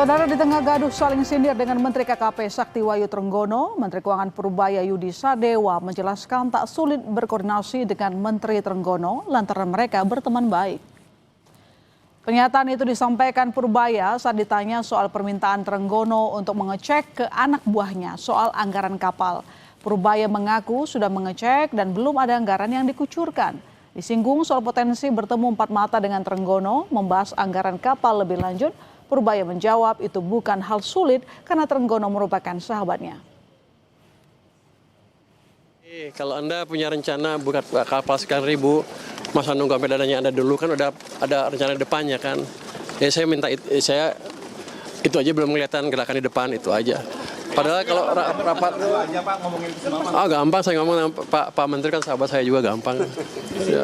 Saudara, di tengah gaduh saling sindir dengan Menteri KKP Sakti Wahyu Trenggono, Menteri Keuangan Purbaya Yudi Sadewa menjelaskan tak sulit berkoordinasi dengan Menteri Trenggono lantaran mereka berteman baik. Pernyataan itu disampaikan Purbaya saat ditanya soal permintaan Trenggono untuk mengecek ke anak buahnya soal anggaran kapal. Purbaya mengaku sudah mengecek dan belum ada anggaran yang dikucurkan. Disinggung soal potensi bertemu empat mata dengan Trenggono membahas anggaran kapal lebih lanjut, Purbaya menjawab itu bukan hal sulit karena Trenggono merupakan sahabatnya. Kalau Anda punya rencana buka kapal sekian ribu, masa nunggu sampai dananya Anda dulu, kan udah ada rencana depannya kan. Ya saya minta saya itu aja belum kelihatan gerakan di depan itu aja. Padahal kalau rapat gampang saya ngomong dengan Pak Menteri, kan sahabat saya juga, gampang. Ya.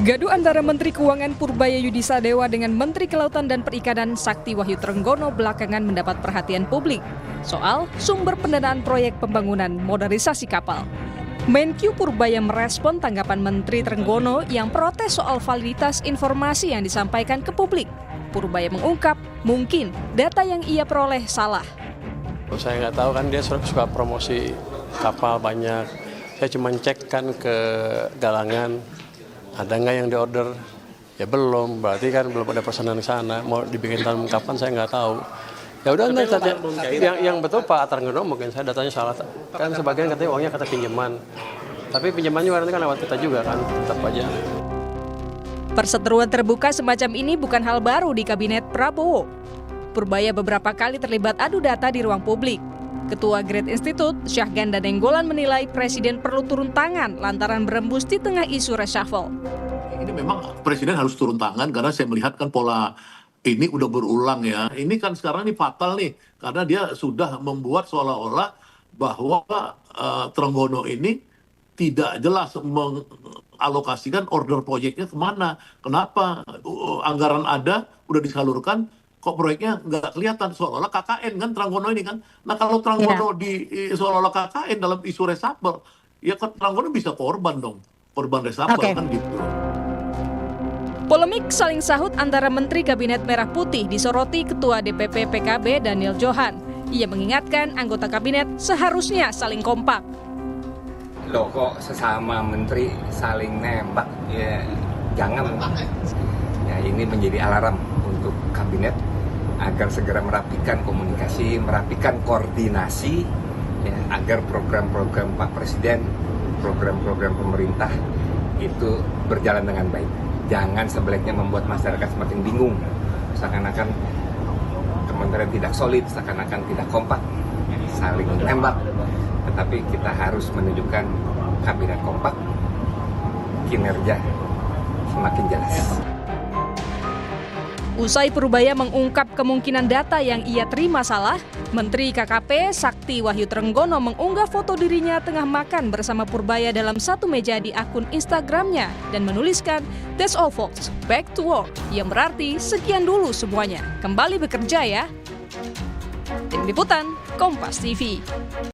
Gaduh antara Menteri Keuangan Purbaya Yudi Sadewa dengan Menteri Kelautan dan Perikanan Sakti Wahyu Trenggono belakangan mendapat perhatian publik soal sumber pendanaan proyek pembangunan modernisasi kapal. Menkyu Purbaya merespon tanggapan Menteri Trenggono yang protes soal validitas informasi yang disampaikan ke publik. Purbaya mengungkap mungkin data yang ia peroleh salah. Saya nggak tahu, kan dia suka promosi kapal banyak. Saya cuma cek kan ke galangan, ada nggak yang diorder? Ya belum, berarti kan belum ada pesanan ke sana. Mau dibikin tahun kapan saya nggak tahu. Ya udah, yang betul Pak Trenggono mungkin saya datanya salah. Kan sebagian katanya uangnya kata pinjaman. Tapi pinjamannya nanti kan lewat kita juga kan, tetap aja. Perseteruan terbuka semacam ini bukan hal baru di Kabinet Prabowo. Purbaya beberapa kali terlibat adu data di ruang publik. Ketua Great Institute, Syahganda Nenggolan menilai Presiden perlu turun tangan lantaran berembus di tengah isu reshuffle. Ini memang Presiden harus turun tangan karena saya melihat kan pola ini udah berulang ya. Ini kan sekarang ini fatal nih karena dia sudah membuat seolah-olah bahwa Trenggono ini tidak jelas mengalokasikan order proyeknya kemana. Kenapa anggaran ada, udah disalurkan, kok proyeknya nggak kelihatan, seolah-olah KKN kan Trenggono ini kan. Nah kalau Trenggono seolah-olah KKN dalam isu reshuffle, ya kan Trenggono bisa korban dong, korban reshuffle kan gitu. Polemik saling sahut antara Menteri Kabinet Merah Putih disoroti Ketua DPP PKB Daniel Johan. Ia mengingatkan anggota kabinet seharusnya saling kompak. Loh kok sesama menteri saling nembak? Ya jangan. Ya ini menjadi alarm untuk kabinet agar segera merapikan komunikasi, merapikan koordinasi, ya, agar program-program Pak Presiden, program-program pemerintah itu berjalan dengan baik. Jangan sebaliknya membuat masyarakat semakin bingung, seakan-akan kementerian tidak solid, seakan-akan tidak kompak, saling menembak. Tetapi kita harus menunjukkan kabinet kompak, kinerja semakin jelas. Usai Purbaya mengungkap kemungkinan data yang ia terima salah, Menteri KKP Sakti Wahyu Trenggono mengunggah foto dirinya tengah makan bersama Purbaya dalam satu meja di akun Instagramnya dan menuliskan "That's all folks, back to work", yang berarti sekian dulu semuanya, kembali bekerja ya. Tim Liputan, Kompas TV.